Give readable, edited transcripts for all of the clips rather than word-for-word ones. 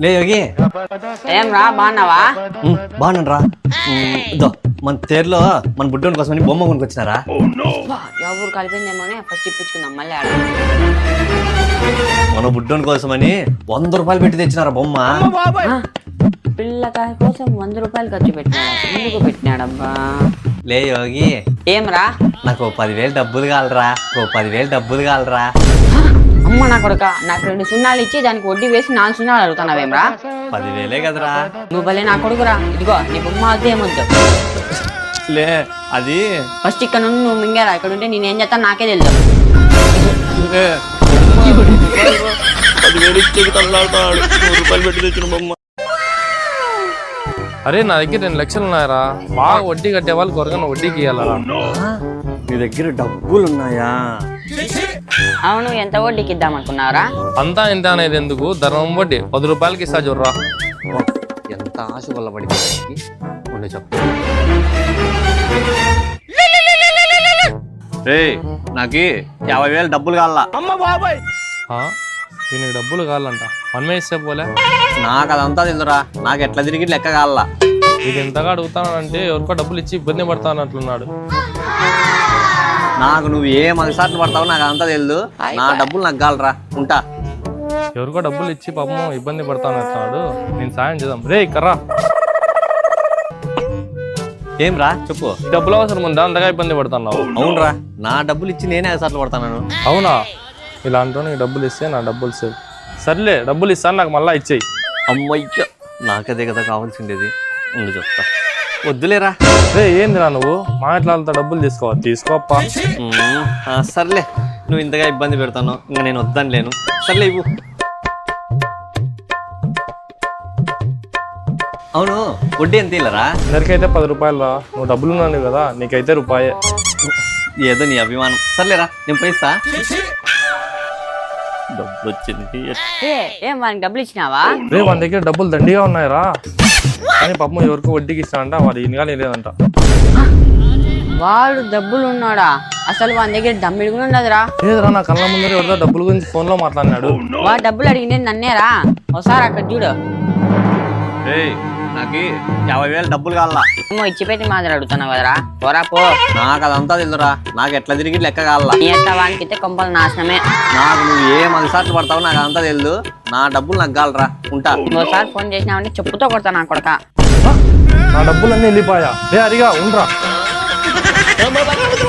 లే యోగి ఏం రా బాగున్నావా? బాగున్నాను రా. ఇదో మన తేరులో మన బుడ్డోని కోసమని బొమ్మ కొనుకొచ్చినారా? ఎవరు కలిపిందేమో ఫస్ట్ ఇప్పించుకుందాం మళ్ళీ మన బుడ్డోని కోసమని 100 రూపాయలు పెట్టి తెచ్చినారా బొమ్మ. పిల్లకాయ కోసం 100 రూపాయలు ఖర్చు పెట్టినాడు. ఎందుకు పెట్టినాడబ్బా? లే యోగి ఏం రా? నాకు 10,000 డబ్బులు కావాలరా. 10,000 డబ్బులు కావాలరా. అమ్మ నా కొడుక, నాకు 2 సున్నాలు ఇచ్చి దానికి వడ్డీ వేసి 4 సున్నాలు అడుగుతున్నావేమ్రా? 10,000 కదరా. నువ్వు భలే నా కొడుకురా. ఇదిగో నీ బొమ్మ వద్దు ఏమొద్దు. లే అది ఫస్ట్ ఇక్కడ నుండి నువ్వు మింగారా. ఇక్కడ ఉంటే నేనేం చేస్తాను నాకే తెలుసు. 10,000 ఇచ్చేది తల్లాడుతాడు. 100 రూపాయలు పెట్టి తెచ్చిన బొమ్మ. అరే నా దగ్గర 2 లక్షలు ఉన్నాయరా. బాగా వడ్డీ కట్టే వాళ్ళు కొరగా వడ్డీకి ఇవ్వాలరా. నీ దగ్గర డబ్బులు ఉన్నాయా? అవును, ఎంత వడ్డీకి ఇద్దాం అనుకున్నారా? అంతా ఇంత అనేది ఎందుకు, ధర్మం వడ్డీ 10 రూపాయలకి ఇస్తా చూడరా. ఎంత ఆశ వల్ల పడింది ఉండే చెప్పు. రే నాకు 50,000 డబ్బులు కావాలా. దీనికి డబ్బులు కావాలంట, మనమే ఇస్తే పోలే. నాకు అదంతా తెలుదురా. నాకు ఎట్లా తిరిగి లెక్క కావాలా. ఇది ఎంతగా అడుగుతానంటే ఎవరికో డబ్బులు ఇచ్చి ఇబ్బంది పడతానట్లున్నాడు. నాకు నువ్వు ఏ మగసాట్లు పడతావు నాకు అదంతా తెలుదు. నా డబ్బులు నాకు కావాలరా. ఉంటా. ఎవరికో డబ్బులు ఇచ్చి పాపం ఇబ్బంది పడతానంటున్నాడు. నేను సాయం చేద్దాం. రే కర్రా. ఏం రా చెప్పు. డబ్బులు అవసరం ఉందా అంతగా ఇబ్బంది పడుతున్నావు? అవునరా, నా డబ్బులు ఇచ్చి నేనే సార్లు పడతాను. అవునా? ఇలాంటి నీకు డబ్బులు ఇస్తే నా డబ్బులు సేవ్. సర్లే డబ్బులు ఇస్తాను, నాకు మళ్ళీ ఇచ్చేయి. అమ్మయ్య, నాకదే కదా కావాల్సిండేది. ఉండు చెప్తా. వద్దులేరా. రే ఏందిరా నువ్వు మా ఇట్లా డబ్బులు తీసుకోప్పా. సర్లే, నువ్వు ఇంతగా ఇబ్బంది పెడతాను. ఇంకా నేను వద్దని లేను. సర్లే ఇవ్వు. అవును, వడ్డీ ఎంత ఇల్లరా? అందరికైతే 10 రూపాయలు రా. నువ్వు డబ్బులు ఉన్నాను కదా, నీకైతే రూపాయే. ఏదో నీ అభిమానం. సర్లేరా, నేను పైసా. డబ్బులు వచ్చింది. ఏం వానికి డబ్బులు ఇచ్చినావా? రే వాని దగ్గర డబ్బులు దండిగా ఉన్నాయిరా. కానీ పాపం ఎవరికో వడ్డీకి ఇస్తానంట, వాడు ఇన్గా లేదంట. వాడు డబ్బులు ఉన్నాడా? అసలు వాని దగ్గర దమ్మిడి కూడా ఉండదురా. లేదురా, నా కళ్ళ ముందర ఎవరిదో డబ్బుల గురించి ఫోన్ లో మాట్లాడినాడు. వాడు డబ్బులు అడిగింది నన్నేరా. ఒకసారి అక్కడ చూడు. నాకు 50,000 డబ్బులు కావాలా. ఏమో ఇచ్చిపెట్టి మాదిరి అడుగుతున్నావు కదరా. పోరా పో. నాకు అదంతా తెలుదురా. నాకు ఎట్లా తిరిగి లెక్క కావాలా. నీ ఎట్లా వానికితే కొంపలు నాశనమే. నాకు నువ్వు ఏ మగసాట్లు పడతావు నాకు అదంతా తెలుదు. నా డబ్బులు నాకు కావాలరా. ఉంటా. ఇంకోసారి ఫోన్ చేసినావంటే చెప్పుతో కొడతా నా కొడక. నా డబ్బులన్నీ వెళ్ళిపోయా. రే హరిగా ఉండరా.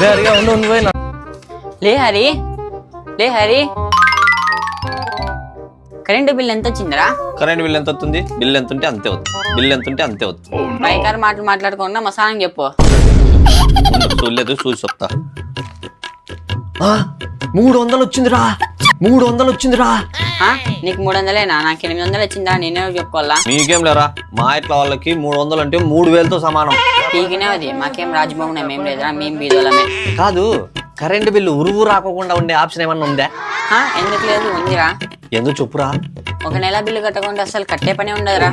రే హరిగా ఉండు పోయినా. లే హరి, లే హరి, కరెంటు బిల్ ఎంత వచ్చిందిరా? కరెంట్ బిల్ ఎంత వస్తుంది? బిల్ ఎంత ఉంటే అంతే వస్తుంది. బిల్ ఎంత ఉంటే అంతే వస్తుంది. బైకారు మాటలు మాట్లాడకుండా మసానం చెప్పు. చూడలేదు, చూసి చెప్తా. 300 వచ్చిందిరా. 300 వచ్చిందిరా. నీకు 300లేనా? నాకు 800 వచ్చిందా? నేనే చెప్పుకోవాలా? మీకేం లేరా. మా ఇట్లా వాళ్ళకి 300 అంటే 3,000తో సమానం. పీకినే అది. మాకేం రాజభవనం ఏం లేదురా, మేం బీదోళమే. కాదు, కరెంటు బిల్లు ఉరువు రాకోకుండా ఉండే ఆప్షన్ ఏమన్నా ఉందా? ఎందుకు లేదు, ఉందిరా. ఎందుకు చెప్పురా. 1 నెల బిల్లు కట్టకుండా అసలు కట్టే పనే ఉండదురా.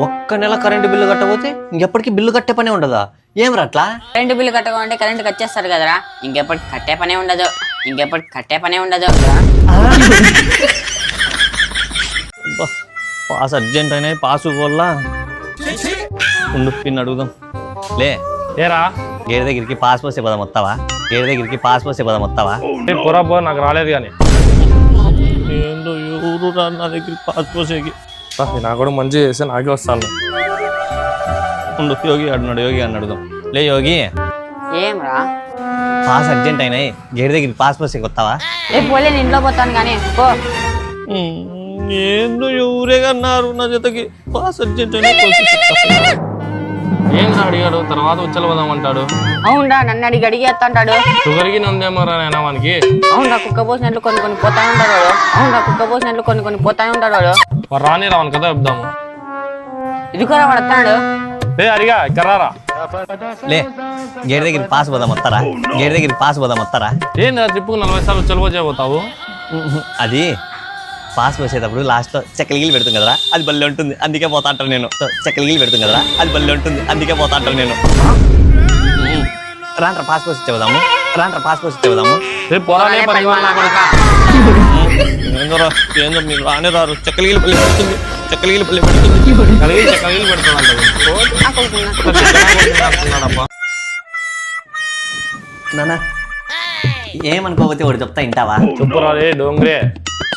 ఒక్క నెల కరెంటు బిల్లు కట్టకపోతే ఇంకెప్పటికీ బిల్లు కట్టే పనే ఉండదా? ఏం అట్లా? కరెంటు బిల్లు కట్టకుంటే కరెంటు కట్టేస్తారు కదరా. ఇంకెప్పటికి కట్టే పనే ఉండదు. ఇంకెప్పటికి కట్టే పనే ఉండదు. పాస్ అర్జెంట్ అయినా పాస్ వల్ల ఉండు పిన్ అడుగుదాం. ఏరా గేదె దగ్గరికి పాస్ పోసే పదం వస్తావా? గేదె దగ్గరికి పాస్ పోసే పదం వస్తావా? పొరా పో, నాకు రాలేదు కానీ. ఏందో ఎవరు రా నా దగ్గరికి పాస్ పోసేకి. నాకు కూడా మంచి చేస్తే నాకే వస్తాను. ఉండు, యోగి అడున్నాడు. యోగి అని అడుగుదాం. లే యోగి, ఏం రా? పాస్ అర్జెంట్ అయినాయి, గేదె దగ్గరికి పాస్ పోసేకి వస్తావా? పోలే, నేను ఇంట్లో పోతాను కానీ పో. ఏందో ఎవరే అన్నారు నా జతకి పాస్ అర్జెంట్ అయినా. ఏం అడిగాడు? తర్వాత ఉచ్చలు పోదామంటాడు. అవునా? నన్ను అడిగేస్తాడు. షుగర్కి ఉందేమో రానా వానికి. అవునా? కుక్క పోసినట్లు కొన్ని పోతా ఉంటాడు వాడు. అవునా? కుక్క పోసినట్లు కొన్ని పోతా ఉంటాడు వాడు. రాని రావని కదా చెప్దాము. ఇదిగోరా వాడు వస్తాడు. లే అడిగా కర్రారా. లే, గేదె దగ్గరికి పాస్ పోదాం వస్తారా? గేదె దగ్గరికి పాస్ పోదాం వస్తారా? ఏంది ట్రిప్కు 40 సార్లు ఉచ్చలు పోతావు? అది పాస్ పోసేటప్పుడు లాస్ట్ లో చెక్కలిగిలి పెడుతుంది కదరా, అది బల్లె ఉంటుంది, అందుకే పోతా అంటాను నేను. చెక్కలిగిలి పెడుతుంది కదరా, అది బల్లె ఉంటుంది, అందుకే పోతా అంటాను నేను. రాంట్రా పాస్ పోసి చెబుదాము. రాంట్రా పాస్ పోసి చెబుదాము. రేపు ఏందో మీరు రానే రారు చెక్కలిగిలి పల్లి పెడుతుంది చెక్కలిగిలి పల్లి పెడుతుంది చెక్కలిగిలి పెడుతున్నాడప్పా నాన్న ఏమనుకోకపోతే ఒకటి చెప్తా వింటావా చెప్పురా రే డోంగ్రే.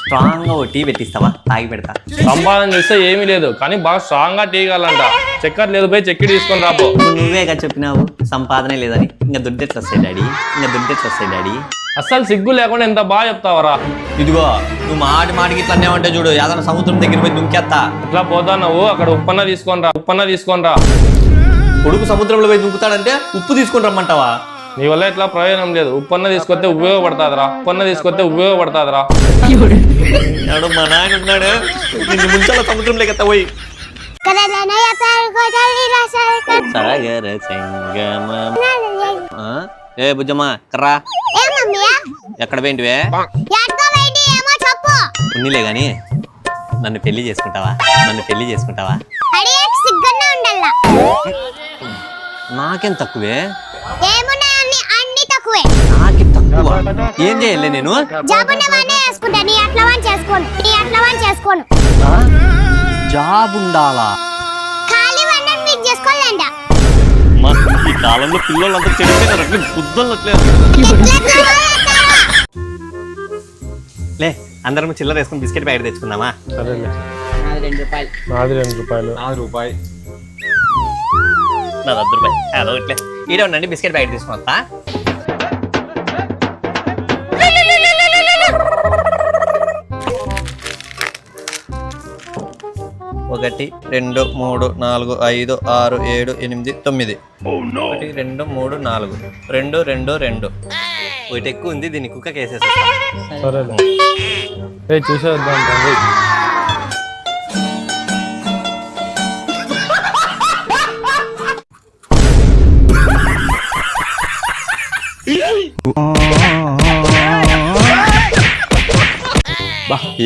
స్ట్రాంగ్ గా టీ పెట్టిస్తావా తాగి పెడతా సంపాదన చేస్తే ఏమీ లేదు కానీ బాగా స్ట్రాంగ్ గా టీగాలంట. చక్కెర లేదు పోయి చక్కెర తీసుకొని రాపో. నువ్వేగా చెప్పినావు సంపాదనే లేదని. ఇంకా దుడ్డెట్లు వస్తాయి డాడీ ఇంకా దుడ్డెట్లు వస్తాయి డాడీ. అస్సలు సిగ్గు లేకుండా ఎంత బాగా చెప్తావరా. ఇదిగో నువ్వు మాటికి ఇట్లా అన్నావంటే చూడు ఏదైనా సముద్రం దగ్గర పోయి దుంకేస్తా. ఇట్లా పోతా నువ్వు అక్కడ ఉప్పన్న తీసుకొని రా. కొడుకు సముద్రంలో పోయి దుంకుతాడంటే ఉప్పు తీసుకొని రమ్మంటావా? నీ వల్ల ఇట్లా ప్రయోజనం లేదు. ఉప్పన్న తీసుకొస్తే ఉపయోగపడతాదిరా. మా నాయన ఉన్నాడు నిన్ను ముంచాల సముద్రంలోకి ఎత్తా పోయి. ఏ బుజ్జమ్మా కర్రా ఎక్కడ పోయింటివే? ఉన్నిలే గాని నన్ను పెళ్లి చేసుకుంటావా? నాకేం తక్కువే? నాకేం తక్కువ? ఏం చేయలే నేను? జాబ్ ఉండాలా? ఈ కాలంలో పిల్లలంతా చెడిపోయినారు లే అందరం చిల్లర వేసుకుని బిస్కెట్ ప్యాకెట్ తెచ్చుకుందామా? సరేలే. నాది 2 రూపాయలు. నాది 2 రూపాయలు. నాది 10 రూపాయలు. అదో ఇట్లే ఈడే ఉండండి బిస్కెట్ ప్యాకెట్ తీసుకుని వస్తా. ఒకటి 2 3 4 5 6 7 8 9 1 2 3 4 2 2 2 ఒకటి ఎక్కువ ఉంది దీన్ని కుక్కకి వేసేస్తా. సరేలే. చూసేద్దాం.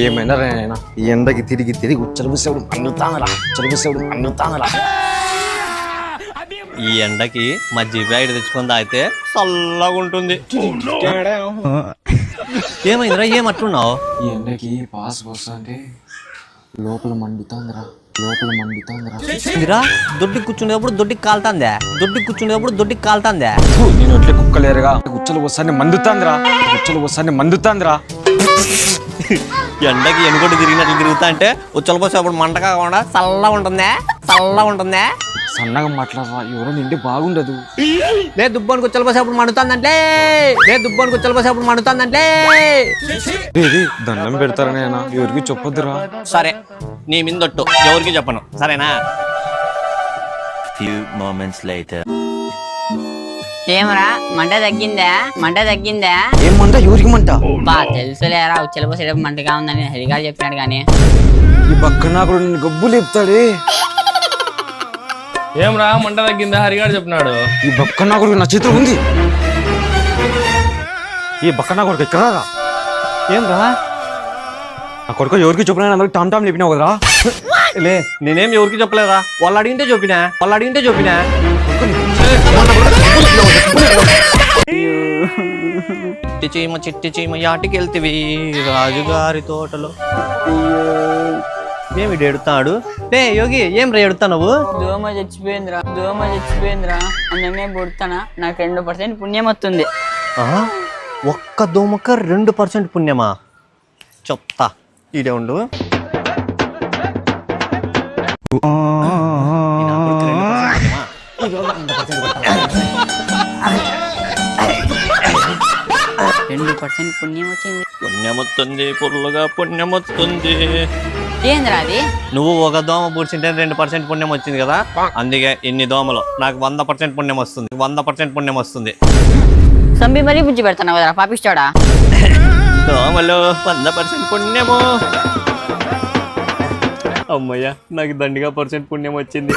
ఏమైనా రేనా ఈ ఎండకి తిరిగి ఉచ్చలబుసేవుడు అన్నుతానరా. ఈ ఎండకి మజ్జిగ ప్యాకెట్ తెచ్చుకొని తాగితే చల్లగా ఉంటుంది. ఏమైందిరా ఏమట్టున్నావు? ఈ ఎండకి పాస్ వస్తుంటే లోపల మండుతాందిరా. ఇదిరా దొడ్డికి కూర్చునేటప్పుడు దొడ్డికి కాలుతాందే. నేను ఒట్లే కుక్కలేరుగా ఉచ్చలు వస్తాన్ని మండుతాందిరా. ఎండకి ఎనుగొడ్డు తిరిగినట్లు తిరుగుతా అంటే ఉచ్చలు పోసేప్పుడు మంట కాకుండా చల్లగా ఉంటుందే. సన్నగా మాట్లాడరా ఎవరో నిండి బాగుండదు. లే దుబ్బానికి ఉచ్చలు పోసేప్పుడు మండుతాందంటే. దండం పెడతారా నేనా ఎవరికి చెప్పొద్దురా. సరే నీ మిందొట్టు ఎవరికి చెప్పను సరేనా? Few moments later. ఏమరా మంట తగ్గిందా? ఏమంట ఎవరికి మంట? బా తెలుసులేరా ఉచ్చలపోసేటప్పుడు మంటగా ఉందని హరిగా చెప్పినాడు కానీ ఈ పక్కన కూడా నిన్ను గబ్బు లేపుతాడే. ఏమ్రా మంట తగ్గిందా? హరిగాడు చెప్పినాడు. ఈ పక్కన కూడా నా చేతిలో ఉంది. ఈ పక్కన కొడుకు ఎక్కడా? ఏం రా నా కొడుకు ఎవరికి చెప్పినా అందరికి టామ్ చెప్పినావు కదరా. లే నేనేం ఎవరికి చెప్పలేదా? వాళ్ళు అడిగింటే చెప్పినా. చిట్టి చీమ యాటికి వెళ్తివి రాజుగారి తోటలో. ఏమి ఎడుతాడు? లే యోగి ఏం రా ఎడుతావు? దోమ చచ్చిపోయిందిరా అన్ననే పుడతానా నాకు 2% పుణ్యం వస్తుంది. ఒక్క దోమక 2% పుణ్యమా? చెప్తా ఈడే ఉండు. పుణ్యమొస్తుంది పుర్లుగా పుణ్యమొస్తుంది. ఏంద్రా అది? నువ్వు ఒక దోమ పూడ్చింటే 2% పుణ్యం వచ్చింది కదా, అందుకే ఇన్ని దోమలు నాకు 100% పుణ్యం వస్తుంది. సంబి మరీ బుజ్జి పెడతాను కదరా పాపిస్తాడా? దోమలు 100% పుణ్యము. అమ్మయ్య నాకు దండిగా % పుణ్యం వచ్చింది.